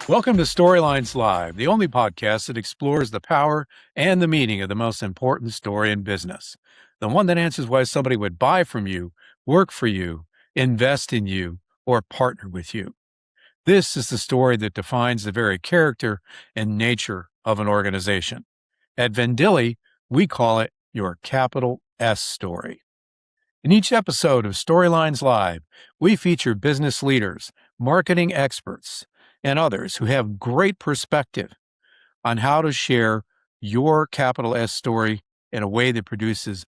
Welcome to Storylines Live, the only podcast that explores the power and the meaning of the most important story in business. The one that answers why somebody would buy from you, work for you, invest in you, or partner with you. This is the story that defines the very character and nature of an organization. At Vendilli, we call it your capital S story. In each episode of Storylines Live, we feature business leaders, marketing experts, and others who have great perspective on how to share your capital S story in a way that produces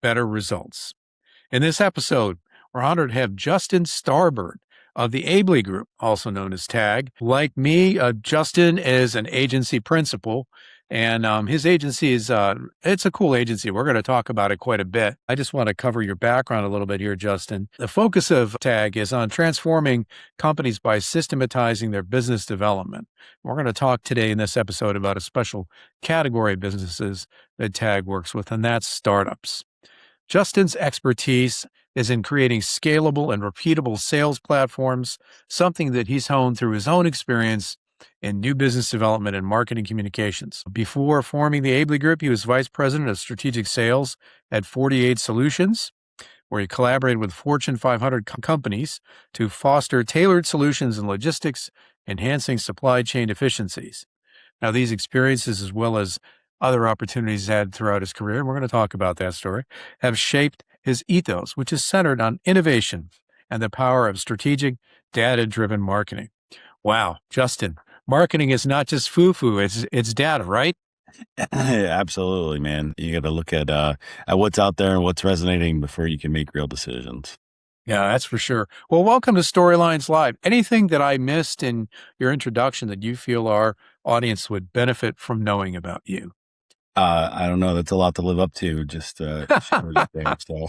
better results. In this episode, we're honored to have Justin Starbird of the Aebli Group, also known as TAG. Like me, Justin is an agency principal, and his agency is, it's a cool agency. We're going to talk about it quite a bit. I just want to cover your background a little bit here, Justin. The focus of TAG is on transforming companies by systematizing their business development. We're going to talk today in this episode about a special category of businesses that TAG works with, and that's startups. Justin's expertise is in creating scalable and repeatable sales platforms, something that he's honed through his own experience in new business development and marketing communications. Before forming the Aebli Group, he was vice president of strategic sales at 48 Solutions, where he collaborated with Fortune 500 companies to foster tailored solutions in logistics, enhancing supply chain efficiencies. Now, these experiences, as well as other opportunities had throughout his career, and we're going to talk about that story, have shaped his ethos, which is centered on innovation and the power of strategic, data-driven marketing. Wow, Justin, marketing is not just foo-foo, it's data, right? Absolutely, man. You got to look at what's out there and what's resonating before you can make real decisions. Yeah, that's for sure. Well, welcome to Storylines Live. Anything that I missed in your introduction that you feel our audience would benefit from knowing about you? I don't know. That's a lot to live up to. Just sharing there. So,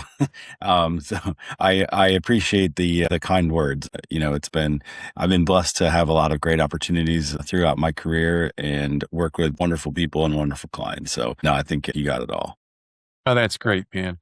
so I appreciate the kind words. You know, I've been blessed to have a lot of great opportunities throughout my career and work with wonderful people and wonderful clients. So, no, I think you got it all. Oh, that's great, man.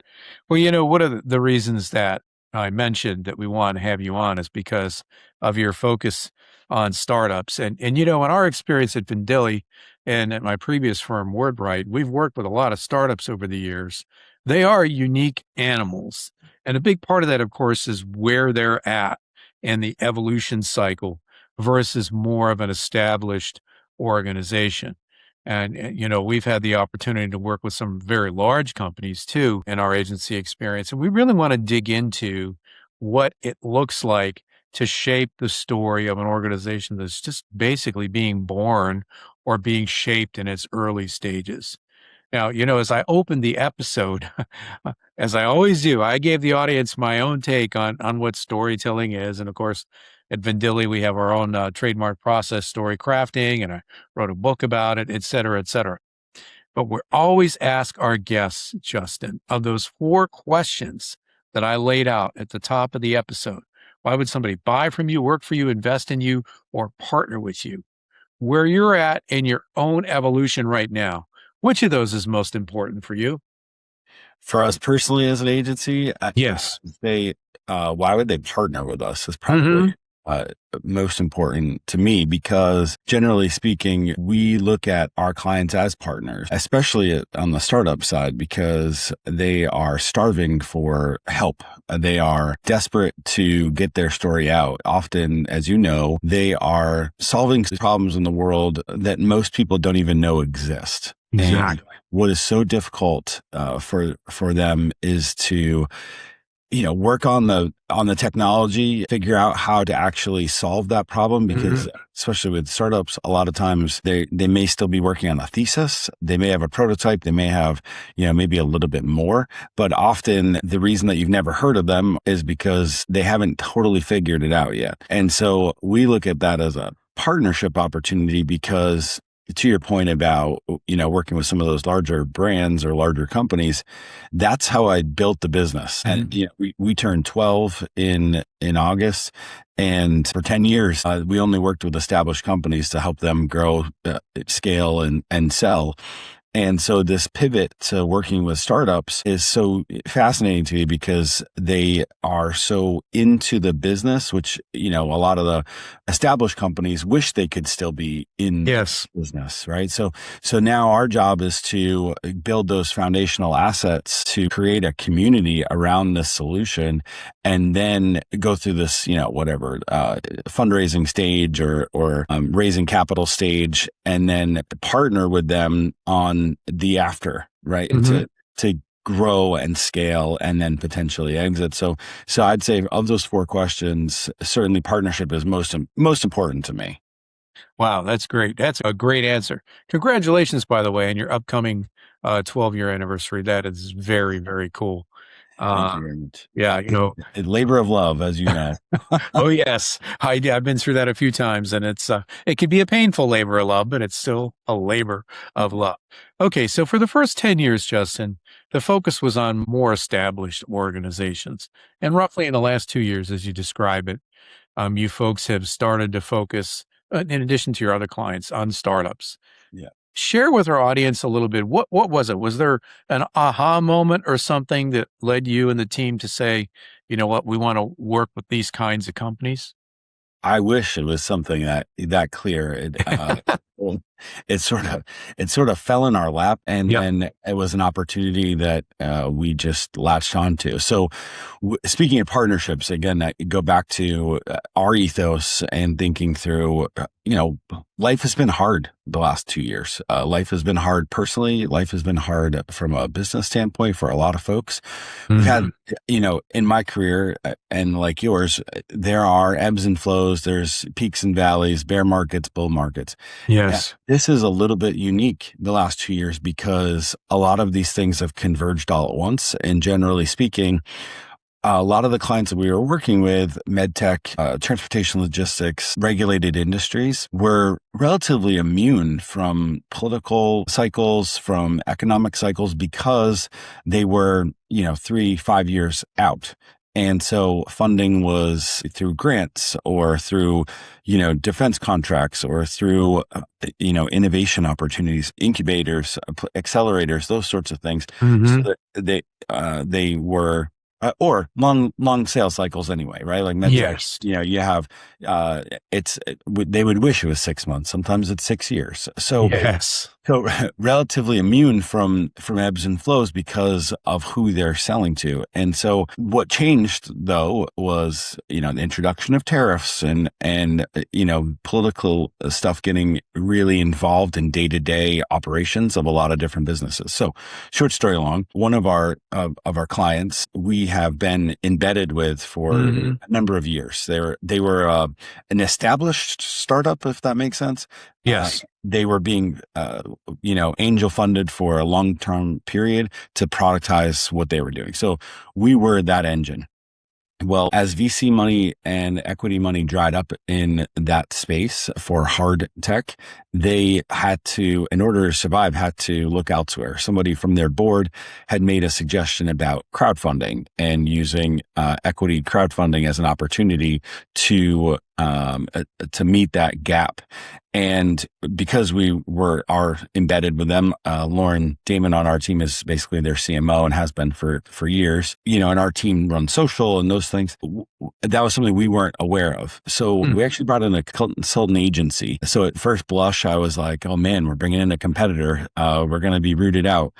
Well, one of the reasons that I mentioned that we want to have you on is because of your focus on startups. And in our experience at Vendilli and at my previous firm, WordRight, we've worked with a lot of startups over the years. They are unique animals. And a big part of that, of course, is where they're at in the evolution cycle versus more of an established organization. And, we've had the opportunity to work with some very large companies too in our agency experience. And we really want to dig into what it looks like to shape the story of an organization that's just basically being born or being shaped in its early stages. Now, as I opened the episode, as I always do, I gave the audience my own take on what storytelling is. And of course, at Vendilli, we have our own trademark process, story crafting, and I wrote a book about it, et cetera, et cetera. But we always ask our guests, Justin, of those 4 questions that I laid out at the top of the episode. Why would somebody buy from you, work for you, invest in you, or partner with you? Where you're at in your own evolution right now, which of those is most important for you? For us personally as an agency, Yes. Why would they partner with us is probably most important to me, because generally speaking, we look at our clients as partners, especially on the startup side, because they are starving for help. They are desperate to get their story out. Often, as you know, they are solving problems in the world that most people don't even know exist. Exactly. And what is so difficult for them is to work on the technology, figure out how to actually solve that problem, because especially with startups, a lot of times they may still be working on a thesis. They may have a prototype. They may have, maybe a little bit more, but often the reason that you've never heard of them is because they haven't totally figured it out yet. And so we look at that as a partnership opportunity, because to your point about, working with some of those larger brands or larger companies, that's how I built the business. And, we turned 12 in August. And for 10 years, we only worked with established companies to help them grow, scale, and sell. And so this pivot to working with startups is so fascinating to me because they are so into the business, which, a lot of the established companies wish they could still be in Yes. business, right? So now our job is to build those foundational assets to create a community around this solution and then go through this, fundraising stage or raising capital stage, and then partner with them on the after, right? Mm-hmm. To grow and scale and then potentially exit. So I'd say of those four questions, certainly partnership is most important to me. Wow, that's great. That's a great answer. Congratulations, by the way, on your upcoming 12-year anniversary. That is very, very cool. Thank you very much. Yeah, A labor of love, as you know. oh yes, I've been through that a few times, and it can be a painful labor of love, but it's still a labor of love. Okay, so for the first 10 years, Justin, the focus was on more established organizations, and roughly in the last 2 years, as you describe it, you folks have started to focus, in addition to your other clients, on startups. Yeah. Share with our audience a little bit. What was it? Was there an aha moment or something that led you and the team to say, you know what, we want to work with these kinds of companies? I wish it was something that clear. It sort of fell in our lap, and Yep. then it was an opportunity that we just latched onto. So, speaking of partnerships, again, I go back to our ethos and thinking through. Life has been hard the last 2 years. Life has been hard personally. Life has been hard from a business standpoint for a lot of folks. We've had, in my career and like yours, there are ebbs and flows. There's peaks and valleys, bear markets, bull markets. Yes. This is a little bit unique the last 2 years because a lot of these things have converged all at once. And generally speaking, a lot of the clients that we were working with, medtech, transportation logistics, regulated industries, were relatively immune from political cycles, from economic cycles, because they were, 3-5 years out. And so funding was through grants or through, defense contracts or through, innovation opportunities, incubators, accelerators, those sorts of things. Mm-hmm. So that they were, or long sales cycles anyway, right? Like medtech, Yes. you have, they would wish it was 6 months. Sometimes it's 6 years. So Yes. So relatively immune from ebbs and flows because of who they're selling to. And so what changed though was, the introduction of tariffs and political stuff getting really involved in day-to-day operations of a lot of different businesses. So short story long, one of our clients we have been embedded with for a number of years. They were an established startup, if that makes sense. Yes. They were being, angel funded for a long-term period to productize what they were doing. So we were that engine. Well, as VC money and equity money dried up in that space for hard tech, they had to, in order to survive, had to look elsewhere. Somebody from their board had made a suggestion about crowdfunding and using equity crowdfunding as an opportunity to meet that gap. And because we are embedded with them, Lauren Damon on our team is basically their CMO and has been for years, and our team runs social and those things. That was something we weren't aware of. So we actually brought in a consultant agency. So at first blush, I was like, oh man, we're bringing in a competitor. We're going to be rooted out.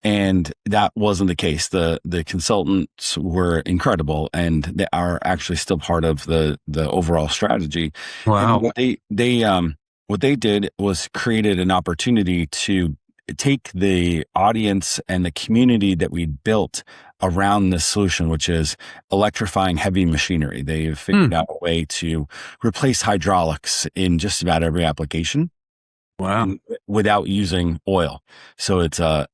And that wasn't the case. The consultants were incredible and they are actually still part of the overall strategy. Wow. And what they did was created an opportunity to take the audience and the community that we built around this solution, which is electrifying heavy machinery. They've figured out a way to replace hydraulics in just about every application. Wow. Without using oil. So it's a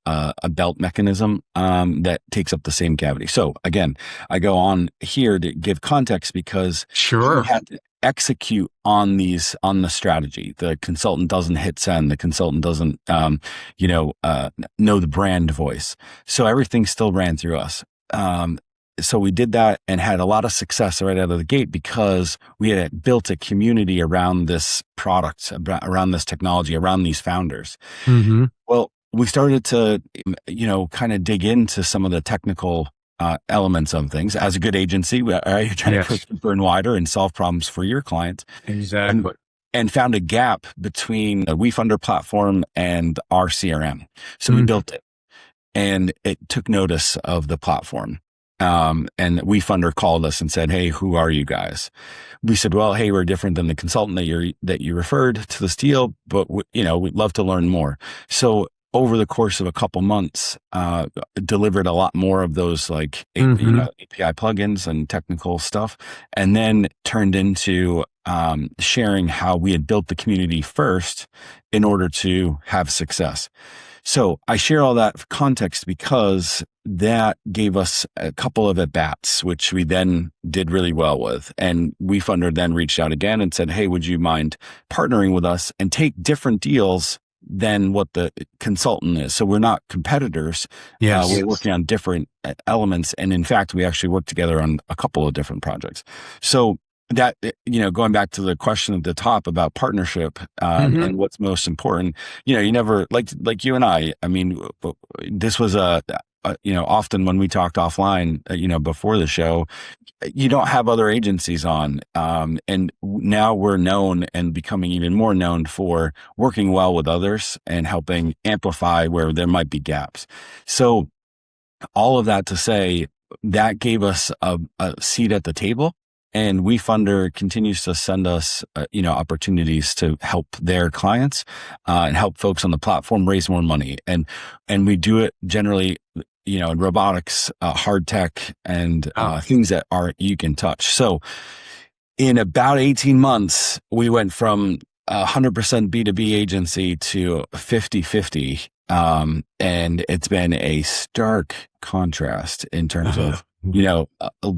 belt mechanism that takes up the same cavity. So again, I go on here to give context because Sure. we had to execute on the strategy. The consultant doesn't hit send. The consultant doesn't know the brand voice. So everything still ran through us. So we did that and had a lot of success right out of the gate because we had built a community around this product, around this technology, around these founders. Mm-hmm. Well, we started to, kind of dig into some of the technical elements of things. As a good agency, you're trying to push deeper and wider and solve problems for your clients. Exactly. And found a gap between the WeFunder platform and our CRM. So we built it, and it took notice of the platform. And WeFunder called us and said, "Hey, who are you guys?" We said, "Well, hey, we're different than the consultant that you referred to this deal, but we'd love to learn more." So over the course of a couple months, delivered a lot more of those API plugins and technical stuff, and then turned into sharing how we had built the community first in order to have success. So I share all that context because that gave us a couple of at-bats, which we then did really well with. And WeFunder then reached out again and said, "Hey, would you mind partnering with us and take different deals than what the consultant is?" So we're not competitors. Yes. We're working on different elements. And in fact, we actually worked together on a couple of different projects. So that, going back to the question at the top about partnership and what's most important, you never, like you and I mean, this was often when we talked offline, before the show, you don't have other agencies on. And now we're known and becoming even more known for working well with others and helping amplify where there might be gaps. So all of that to say, that gave us a seat at the table. And WeFunder continues to send us, opportunities to help their clients and help folks on the platform raise more money. And we do it generally, in robotics, hard tech, and things that you can touch. So in about 18 months, we went from 100% B2B agency to 50-50. And it's been a stark contrast in terms of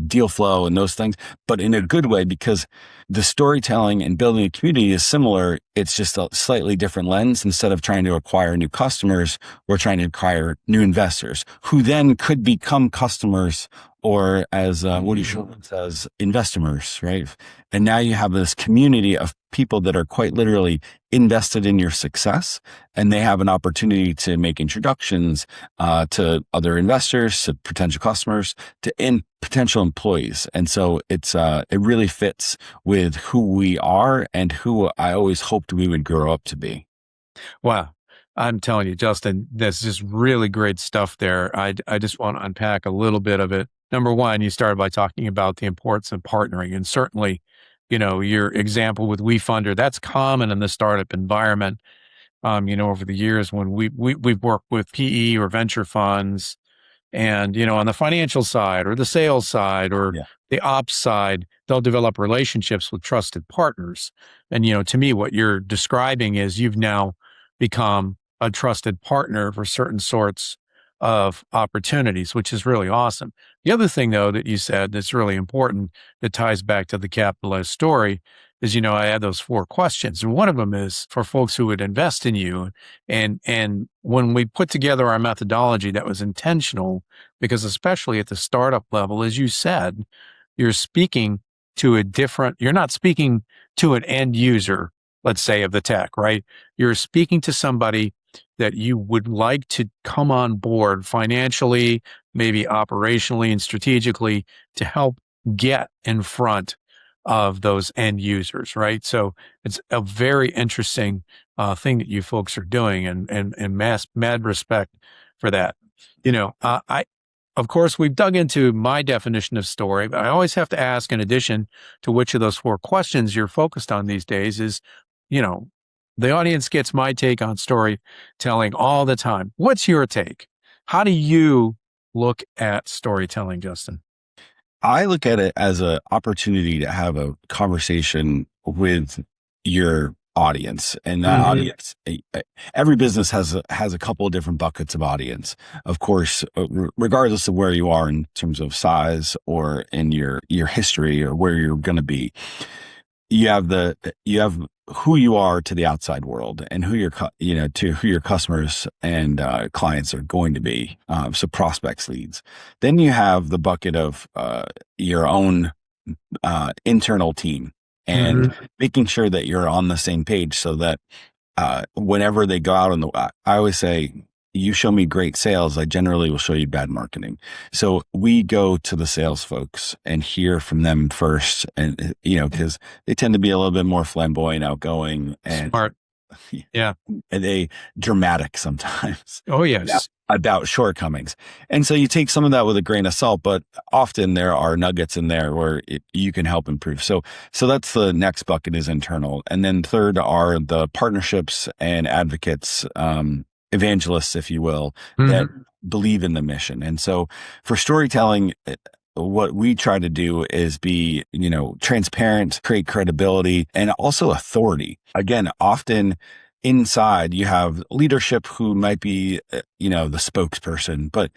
deal flow and those things, but in a good way, because the storytelling and building a community is similar. It's just a slightly different lens. Instead of trying to acquire new customers, we're trying to acquire new investors who then could become customers, or as Woody Shulman says, investimers, right? And now you have this community of people that are quite literally invested in your success, and they have an opportunity to make introductions to other investors, to potential customers, to potential employees. And so it really fits with who we are and who I always hoped we would grow up to be. Wow. I'm telling you, Justin, that's just really great stuff there. I just want to unpack a little bit of it. Number one, you started by talking about the importance of partnering, and certainly, your example with WeFunder, that's common in the startup environment. Over the years when we've worked with PE or venture funds, and, on the financial side or the sales side or the ops side, they'll develop relationships with trusted partners. And, to me, what you're describing is you've now become a trusted partner for certain sorts of opportunities, which is really awesome. The other thing, though, that you said that's really important that ties back to the capitalist story is, I had those 4 questions. And one of them is for folks who would invest in you. And when we put together our methodology, that was intentional, because especially at the startup level, as you said, you're not speaking to an end user, let's say, of the tech, right? You're speaking to somebody that you would like to come on board financially, maybe operationally and strategically, to help get in front of those end users, right? So it's a very interesting thing that you folks are doing, and mad respect for that. Of course, we've dug into my definition of story, but I always have to ask, in addition to which of those 4 questions you're focused on these days, is, the audience gets my take on storytelling all the time. What's your take? How do you look at storytelling, Justin? I look at it as an opportunity to have a conversation with your audience, and that audience, every business has a couple of different buckets of audience. Of course, regardless of where you are in terms of size or in your history or where you're going to be, you have who you are to the outside world and who your customers and clients are going to be. So prospects, leads. Then you have the bucket of your own internal team, and making sure that you're on the same page, so that whenever they go out I always say, you show me great sales, I generally will show you bad marketing. So we go to the sales folks and hear from them first. And, because they tend to be a little bit more flamboyant, outgoing, and Smart. Yeah. and they dramatic sometimes. Oh, yes. About shortcomings. And so you take some of that with a grain of salt, but often there are nuggets in there where you can help improve. So that's the next bucket, is internal. And then third are the partnerships and advocates, evangelists, if you will, that believe in the mission. And so for storytelling, what we try to do is be, transparent, create credibility, and also authority. Again, often inside you have leadership who might be, the spokesperson, but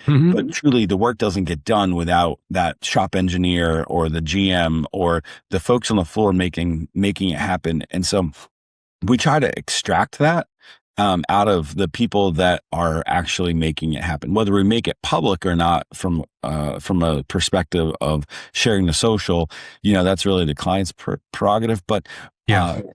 truly the work doesn't get done without that shop engineer or the GM or the folks on the floor making it happen. And so we try to extract that out of the people that are actually making it happen, whether we make it public or not. From a perspective of sharing the social, that's really the client's prerogative. But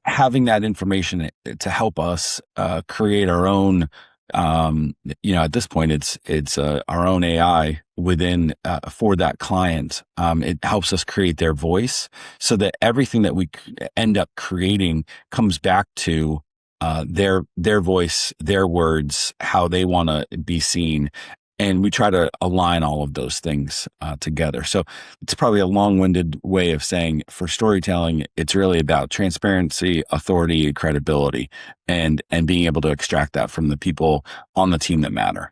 having that information to help us create our own, at this point, it's our own AI within for that client. It helps us create their voice, so that everything that we end up creating comes back to their voice, their words, how they want to be seen. And we try to align all of those things together. So it's probably a long-winded way of saying, for storytelling, it's really about transparency, authority, and credibility, and being able to extract that from the people on the team that matter.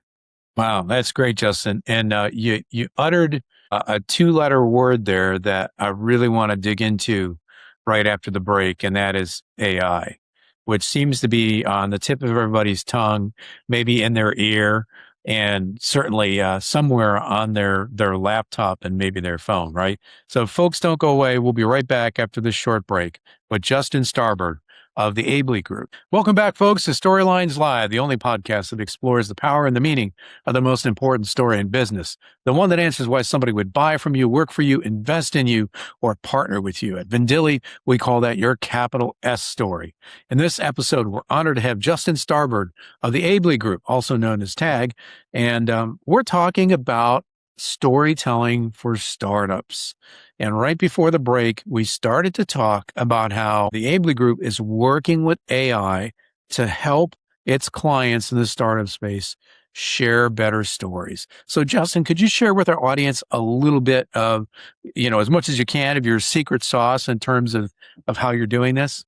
Wow, that's great, Justin. And you uttered a 2-letter word there that I really want to dig into right after the break, and that is AI, which seems to be on the tip of everybody's tongue, maybe in their ear, and certainly somewhere on their laptop and maybe their phone, right? So folks, don't go away. We'll be right back after this short break with Justin Starbird of the Aebli Group. Welcome back, folks, to Storylines Live, the only podcast that explores the power and the meaning of the most important story in business, the one that answers why somebody would buy from you, work for you, invest in you, or partner with you. At Vendilli, we call that your capital S story. In this episode, we're honored to have Justin Starbird of the Aebli Group, also known as TAG, and we're talking about storytelling for startups. And right before the break, we started to talk about how the Aebli Group is working with AI to help its clients in the startup space share better stories. So Justin, could you share with our audience a little bit of, as much as you can, of your secret sauce in terms of how you're doing this?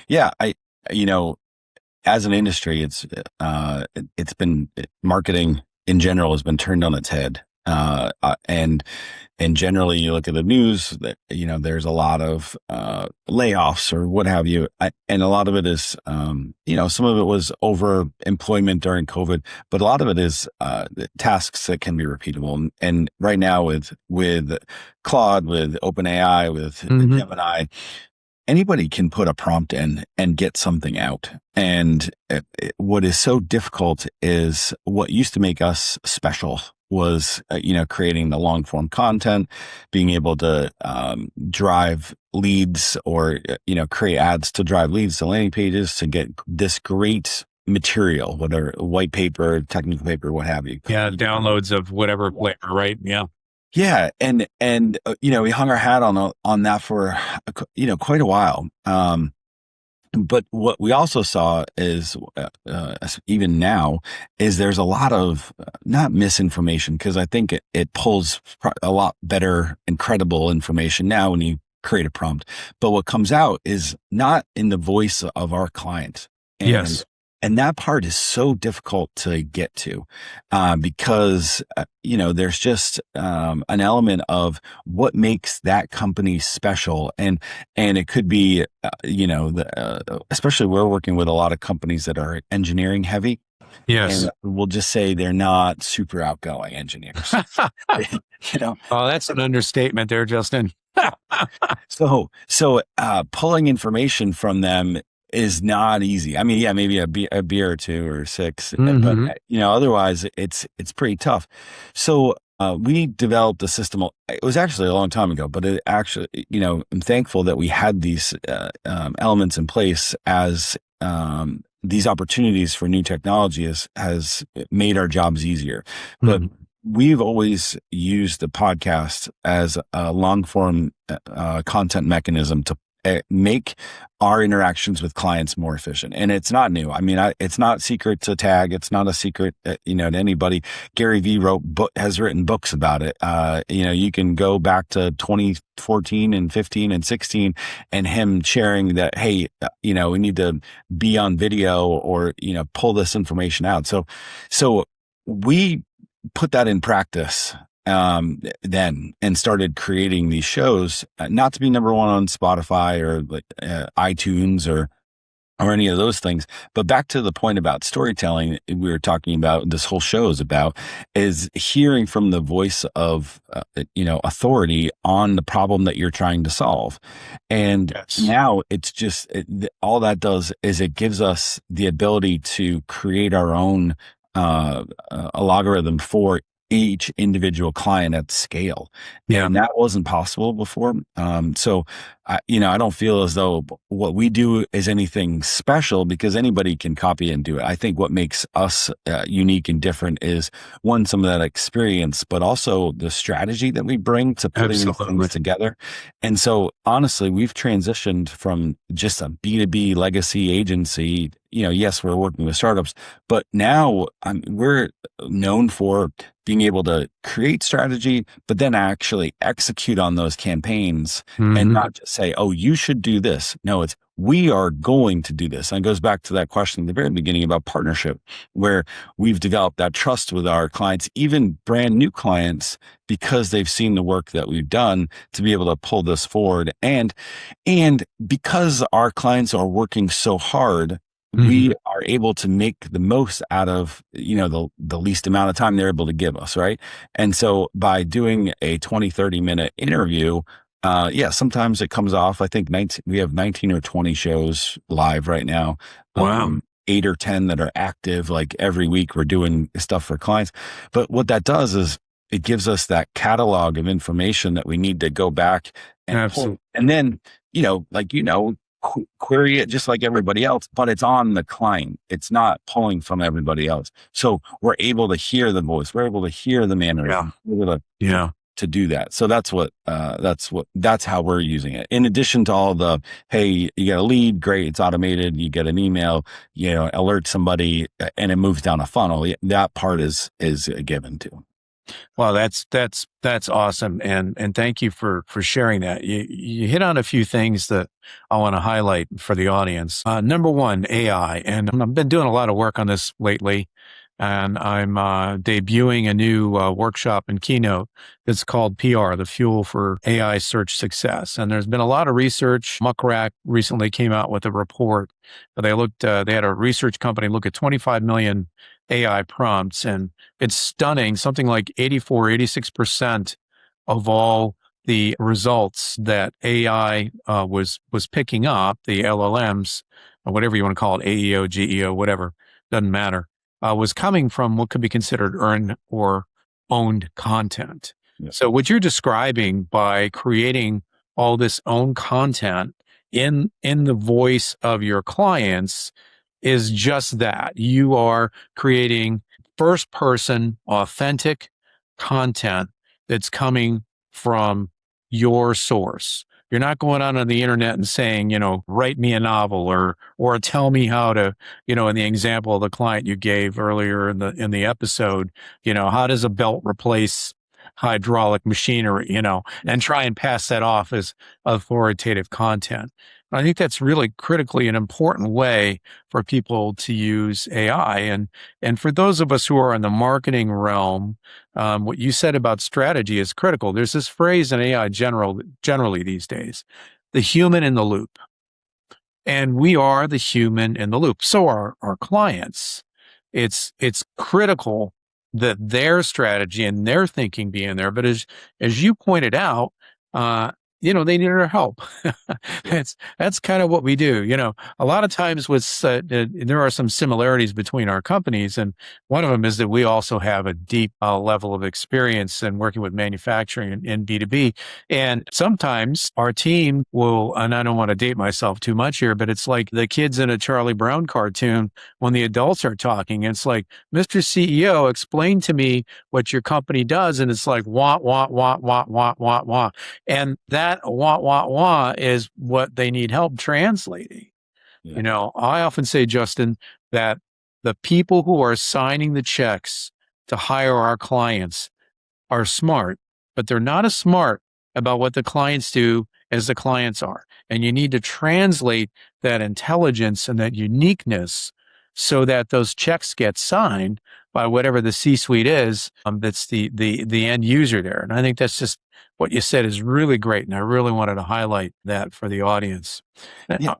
Yeah, as an industry, it's been, marketing in general has been turned on its head. And generally you look at the news that, there's a lot of, layoffs or what have you. And a lot of it is, some of it was over employment during COVID, but a lot of it is, tasks that can be repeatable. And right now with Claude, with OpenAI, with Gemini, anybody can put a prompt in and get something out. And what is so difficult is what used to make us special was, creating the long form content, being able to drive leads or, create ads to drive leads to landing pages to get this great material, whether white paper, technical paper, what have you. Yeah, downloads of whatever flavor, right? Yeah. Yeah. And we hung our hat on that for, quite a while. But what we also saw is, even now, is there's a lot of not misinformation, because I think it pulls a lot better and credible information now when you create a prompt. But what comes out is not in the voice of our client. Yes. And that part is so difficult to get to, because, there's just, an element of what makes that company special. And it could be, especially we're working with a lot of companies that are engineering heavy. Yes. And we'll just say they're not super outgoing engineers. Oh, that's an understatement there, Justin. So pulling information from them is not easy. I mean, yeah, maybe a beer or two or 6, but otherwise it's pretty tough. So we developed a system. It was actually a long time ago, but it actually, I'm thankful that we had these elements in place as these opportunities for new technology has made our jobs easier. But we've always used the podcast as a long form content mechanism to make our interactions with clients more efficient. And it's not new. I mean, it's not secret to Tag. It's not a secret, to anybody. Gary Vee has written books about it. You can go back to 2014 and 15 and 16 and him sharing that, hey, we need to be on video or, pull this information out. So we put that in practice then and started creating these shows, not to be number one on Spotify or iTunes or any of those things. But back to the point about storytelling, we were talking about, this whole show is about, is hearing from the voice of, authority on the problem that you're trying to solve. And now it's just, all that does is it gives us the ability to create our own a logarithm for each individual client at scale. Yeah. And that wasn't possible before. So I don't feel as though what we do is anything special, because anybody can copy and do it. I think what makes us unique and different is, one, some of that experience, but also the strategy that we bring to putting these things together. And so honestly, we've transitioned from just a B2B legacy agency. Yes, we're working with startups, but now we're known for being able to create strategy, but then actually execute on those campaigns and not just say, oh, you should do this. No, it's, we are going to do this. And it goes back to that question at the very beginning about partnership, where we've developed that trust with our clients, even brand new clients, because they've seen the work that we've done to be able to pull this forward. And because our clients are working so hard, we are able to make the most out of, the least amount of time they're able to give us. Right. And so by doing a 20-30 minute interview, sometimes it comes off. I think we have 19 or 20 shows live right now. Wow. 8 or 10 that are active. Like every week we're doing stuff for clients. But what that does is it gives us that catalog of information that we need to go back and pull. And then, query it just like everybody else, but it's on the client. It's not pulling from everybody else. So we're able to hear the voice. We're able to hear the mannerism. We're able to do that. So that's how we're using it. In addition to all the, hey, you get a lead, great, it's automated. You get an email, alert somebody, and it moves down a funnel. That part is a given too. Well, that's awesome. And thank you for sharing that. You hit on a few things that I want to highlight for the audience. Number one, AI. And I've been doing a lot of work on this lately, and I'm debuting a new workshop and keynote that's called PR, the Fuel for AI Search Success. And there's been a lot of research. Muckrack recently came out with a report. They had a research company look at 25 million AI prompts, and it's stunning. Something like 86% of all the results that AI was picking up, the LLMs, or whatever you want to call it, AEO, GEO, whatever, doesn't matter, was coming from what could be considered earned or owned content. Yeah. So what you're describing by creating all this own content in the voice of your clients is just that. You are creating first person, authentic content that's coming from your source. You're not going out on the internet and saying, write me a novel or tell me how to, in the example of the client you gave earlier in the episode, how does a belt replace hydraulic machinery, and try and pass that off as authoritative content. I think that's really critically an important way for people to use AI. And for those of us who are in the marketing realm, what you said about strategy is critical. There's this phrase in AI generally these days, the human in the loop. And we are the human in the loop. So are our clients. It's critical that their strategy and their thinking be in there. But as you pointed out, they need our help. That's kind of what we do. A lot of times there are some similarities between our companies. And one of them is that we also have a deep level of experience in working with manufacturing in B2B. And sometimes our team will, and I don't want to date myself too much here, but it's like the kids in a Charlie Brown cartoon when the adults are talking. It's like, Mr. CEO, explain to me what your company does. And it's like, wah, wah, wah, wah, wah, wah, wah. And that wah, wah, wah is what they need help translating. Yeah. I often say, Justin, that the people who are signing the checks to hire our clients are smart, but they're not as smart about what the clients do as the clients are. And you need to translate that intelligence and that uniqueness so that those checks get signed by whatever the C-suite is, that's the end user there. And I think that's just what you said is really great. And I really wanted to highlight that for the audience. Yeah.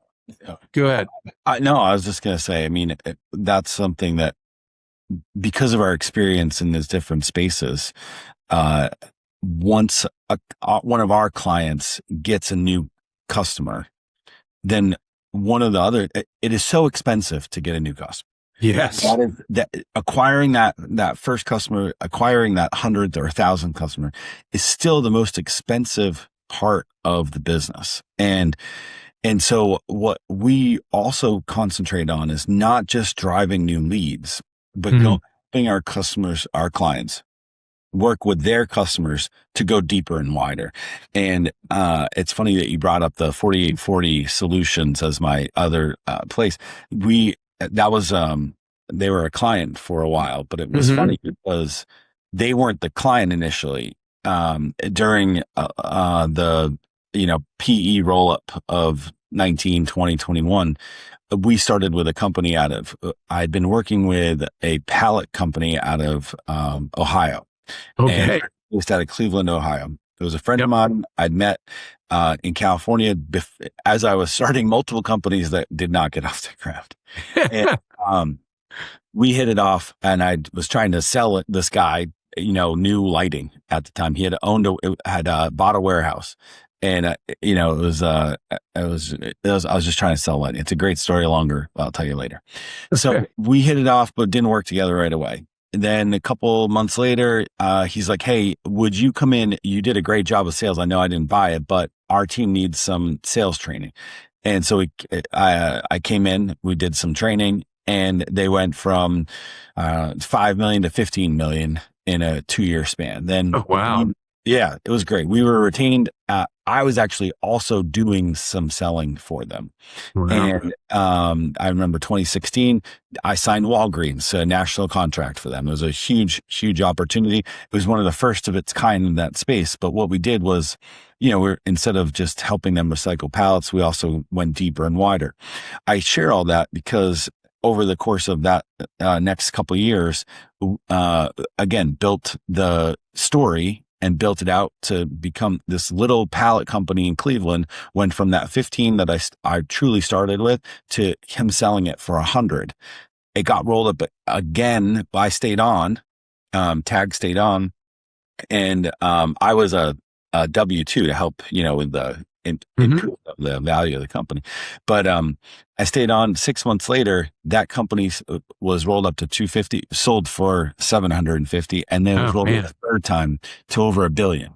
Go ahead. I was just going to say, I mean, that's something that because of our experience in these different spaces, once one of our clients gets a new customer, then one of the other, it is so expensive to get a new customer. Yes. Acquiring that first customer, acquiring that 100th or 1,000th customer is still the most expensive part of the business. And so what we also concentrate on is not just driving new leads, but helping our customers, our clients, work with their customers to go deeper and wider. And it's funny that you brought up the 4840 Solutions as my other place. That was they were a client for a while, but it was funny because they weren't the client initially. During the PE roll up of 19, 20, 21, we started with a company I'd been working with a pallet company out of Ohio. Okay. And based out of Cleveland, Ohio. It was a friend of mine I'd met in California as I was starting multiple companies that did not get off the ground. And we hit it off, and I was trying to sell this guy, new lighting at the time. He had bought a warehouse, and I was just trying to sell lighting. It's a great story, longer. I'll tell you later. So we hit it off, but didn't work together right away. And then a couple months later, he's like, "Hey, would you come in? You did a great job of sales. I know I didn't buy it, but our team needs some sales training." And so I came in, we did some training, and they went from 5 million to 15 million in a 2-year span. Then, wow. Yeah, it was great. We were retained. I was actually also doing some selling for them. Wow. And I remember 2016, I signed Walgreens, a national contract for them. It was a huge, huge opportunity. It was one of the first of its kind in that space. But what we did was, instead of just helping them recycle pallets, we also went deeper and wider. I share all that because over the course of that next couple of years, again, built the story and built it out to become this little pallet company in Cleveland. Went from that 15 that I truly started with to him selling it for 100. It got rolled up again. I stayed on, Tag stayed on, and I was a W-2 to help, with the improve the value of the company. But I stayed on. 6 months later, that company was rolled up to 250, sold for 750, and then it was rolled up the third time to over $1 billion.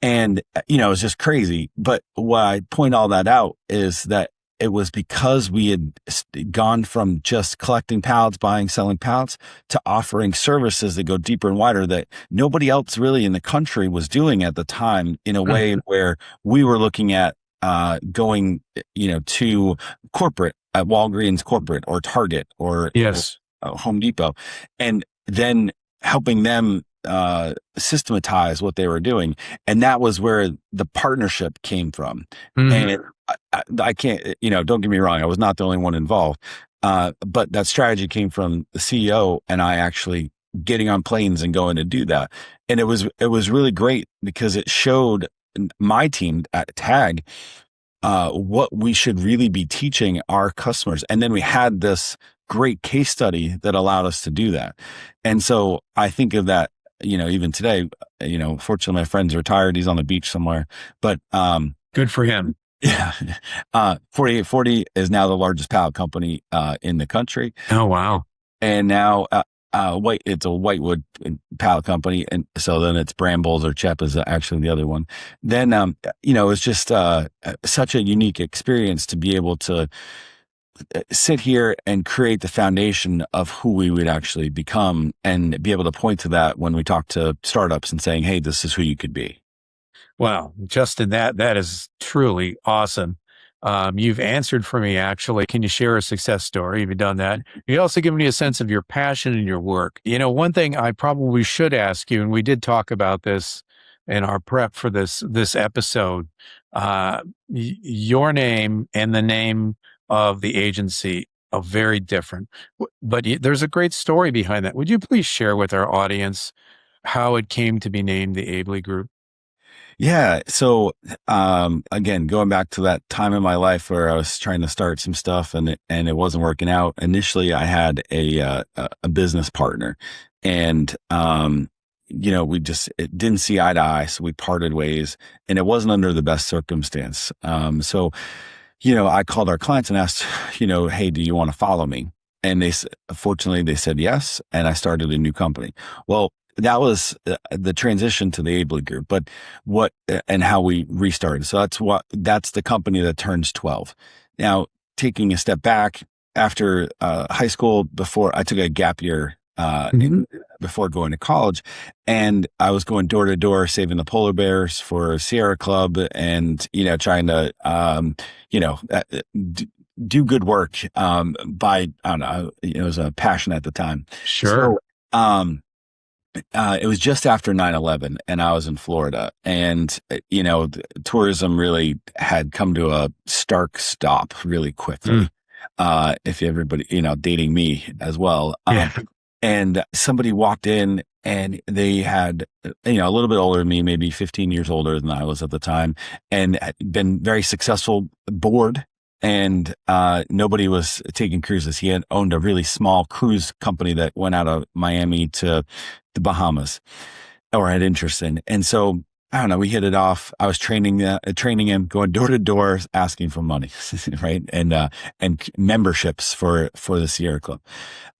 And it was just crazy. But why I point all that out is that it was because we had gone from just collecting pallets, buying, selling pallets, to offering services that go deeper and wider that nobody else really in the country was doing at the time, in a way where we were looking at going, to corporate, at Walgreens corporate or Target or Home Depot, and then helping them systematize what they were doing. And that was where the partnership came from. And I can't, don't get me wrong, I was not the only one involved. But that strategy came from the CEO and I actually getting on planes and going to do that. And it was really great because it showed my team at Tag what we should really be teaching our customers. And then we had this great case study that allowed us to do that. And so I think of that even today, fortunately my friend's retired. He's on the beach somewhere, but, Good for him. yeah, 4840 is now the largest pallet company, in the country. Oh, wow. And now, it's a whitewood pallet company. And so then it's Brambles, or Chep is actually the other one. Then, it's just, such a unique experience to be able to sit here and create the foundation of who we would actually become, and be able to point to that when we talk to startups and saying, hey, this is who you could be. Wow, Justin, that is truly awesome. You've answered for me, actually. Can you share a success story? Have you done that? You also given me a sense of your passion in your work. One thing I probably should ask you, and we did talk about this in our prep for this episode, your name and the name of the agency are very different, but there's a great story behind that. Would you please share with our audience how it came to be named the Aebli Group? Yeah. So, again, going back to that time in my life where I was trying to start some stuff and it wasn't working out. Initially, I had a business partner, and, it didn't see eye to eye. So we parted ways, and it wasn't under the best circumstance. So, I called our clients and asked, hey, do you want to follow me? And fortunately, they said yes. And I started a new company. Well, that was the transition to the Aebli Group, but and how we restarted. So that's the company that turns 12. Now, taking a step back, after high school, before I took a gap year, before going to college, and I was going door to door, saving the polar bears for Sierra Club, and, trying to, do good work, I don't know, it was a passion at the time. Sure. So, it was just after 9/11, and I was in Florida, and, tourism really had come to a stark stop really quickly. If everybody, dating me as well. Yeah. And somebody walked in, and they had, a little bit older than me, maybe 15 years older than I was at the time, and had been very successful, bored. And nobody was taking cruises. He had owned a really small cruise company that went out of Miami to the Bahamas, or had interest in. And so, I don't know, we hit it off. I was training him, going door to door, asking for money, right? And memberships for the Sierra Club.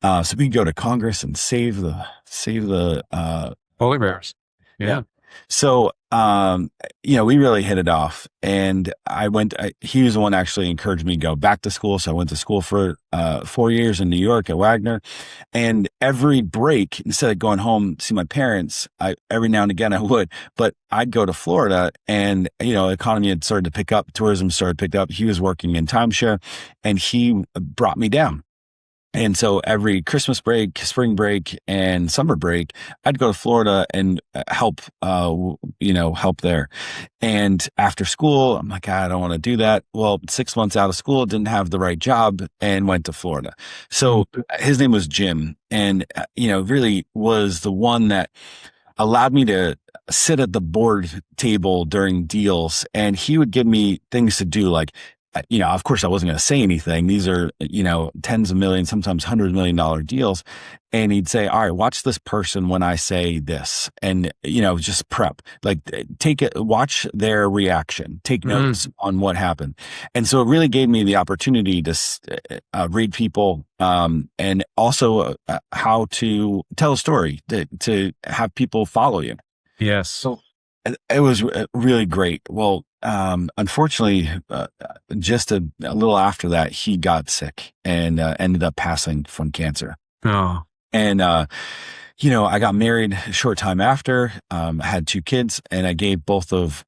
So we could go to Congress and save the Polar bears. Yeah. So, we really hit it off, and he was the one actually encouraged me to go back to school. So I went to school for 4 years in New York at Wagner, and every break, instead of going home to see my parents, every now and again I would, but I'd go to Florida, and, the economy had started to pick up, tourism started to pick up. He was working in timeshare, and he brought me down. And so every Christmas break, spring break, and summer break, I'd go to Florida and help there. And after school, I'm like, I don't want to do that. Well, 6 months out of school, didn't have the right job, and went to Florida. So his name was Jim, and, really was the one that allowed me to sit at the board table during deals, and he would give me things to do, like, of course I wasn't going to say anything. These are, tens of millions, sometimes $100 million deals. And he'd say, all right, watch this person when I say this, and, just prep, like, take it, watch their reaction, take notes on what happened. And so it really gave me the opportunity to read people, and also how to tell a story, to have people follow you. Yes. So it was really great. Well, unfortunately, just a little after that, he got sick and ended up passing from cancer. Oh. And, I got married a short time after, had 2 kids, and I gave both of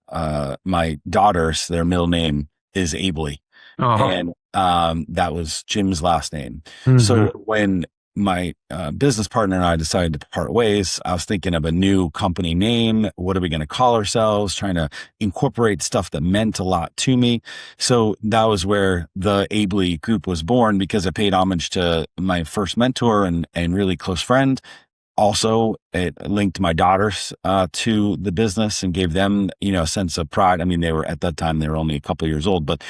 my daughters, their middle name is Aebli. And that was Jim's last name. So when my business partner and I decided to part ways, I was thinking of a new company name. What are we going to call ourselves? Trying to incorporate stuff that meant a lot to me. So that was where the Aebli Group was born, because I paid homage to my first mentor and really close friend. Also, it linked my daughters to the business and gave them, a sense of pride. I mean, at that time, they were only a couple of years old, but,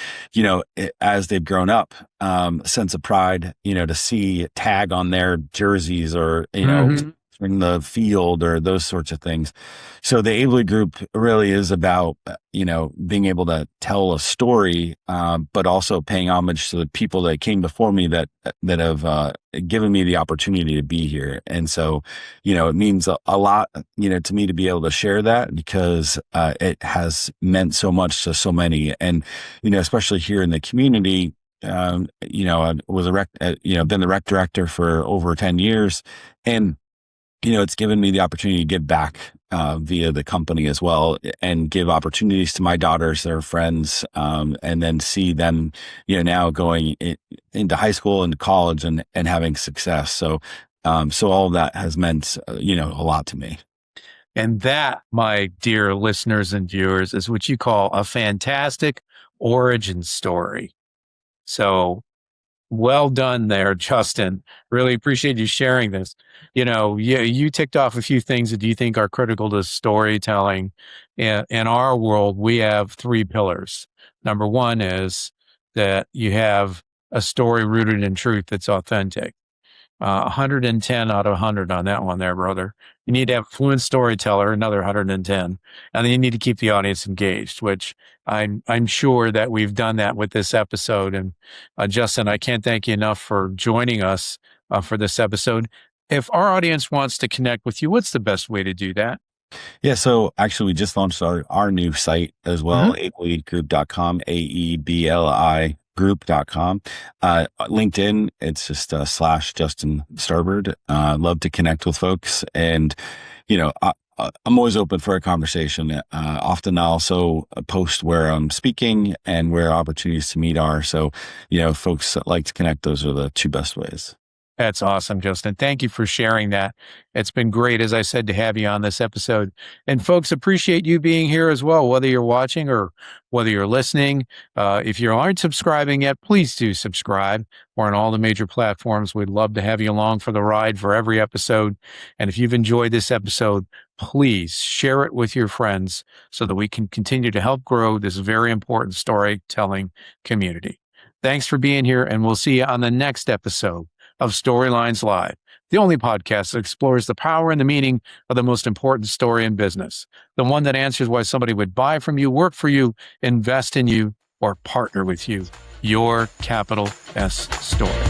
as they've grown up, a sense of pride, to see tag on their jerseys, or, in the field or those sorts of things. So the Aebli Group really is about, being able to tell a story, but also paying homage to the people that came before me that have given me the opportunity to be here. And so, it means a lot, to me to be able to share that, because it has meant so much to so many. And, especially here in the community, I was been the rec director for over 10 years, and it's given me the opportunity to give back via the company as well, and give opportunities to my daughters, their friends, and then see them, now going into high school and college and having success. So all of that has meant, a lot to me. And that, my dear listeners and viewers, is what you call a fantastic origin story. So well done there, Justin. Really appreciate you sharing this. You ticked off a few things that you think are critical to storytelling. In our world, we have 3 pillars. Number one is that you have a story rooted in truth that's authentic. 110 out of 100 on that one there, brother. You need to have a fluent storyteller, another 110. And then you need to keep the audience engaged, which I'm sure that we've done that with this episode. And Justin, I can't thank you enough for joining us for this episode. If our audience wants to connect with you, what's the best way to do that? Yeah. So actually we just launched our new site as well, aebligroup.com, AEBLI group.com. LinkedIn, it's just / Justin Starbird. Love to connect with folks. And, I'm always open for a conversation. Often I also post where I'm speaking and where opportunities to meet are. So, folks that like to connect, those are the 2 best ways. That's awesome, Justin. Thank you for sharing that. It's been great, as I said, to have you on this episode. And folks, appreciate you being here as well, whether you're watching or whether you're listening. If you aren't subscribing yet, please do subscribe. We're on all the major platforms. We'd love to have you along for the ride for every episode. And if you've enjoyed this episode, please share it with your friends so that we can continue to help grow this very important storytelling community. Thanks for being here, and we'll see you on the next episode of Storylines Live, the only podcast that explores the power and the meaning of the most important story in business, the one that answers why somebody would buy from you, work for you, invest in you, or partner with you. Your capital S story.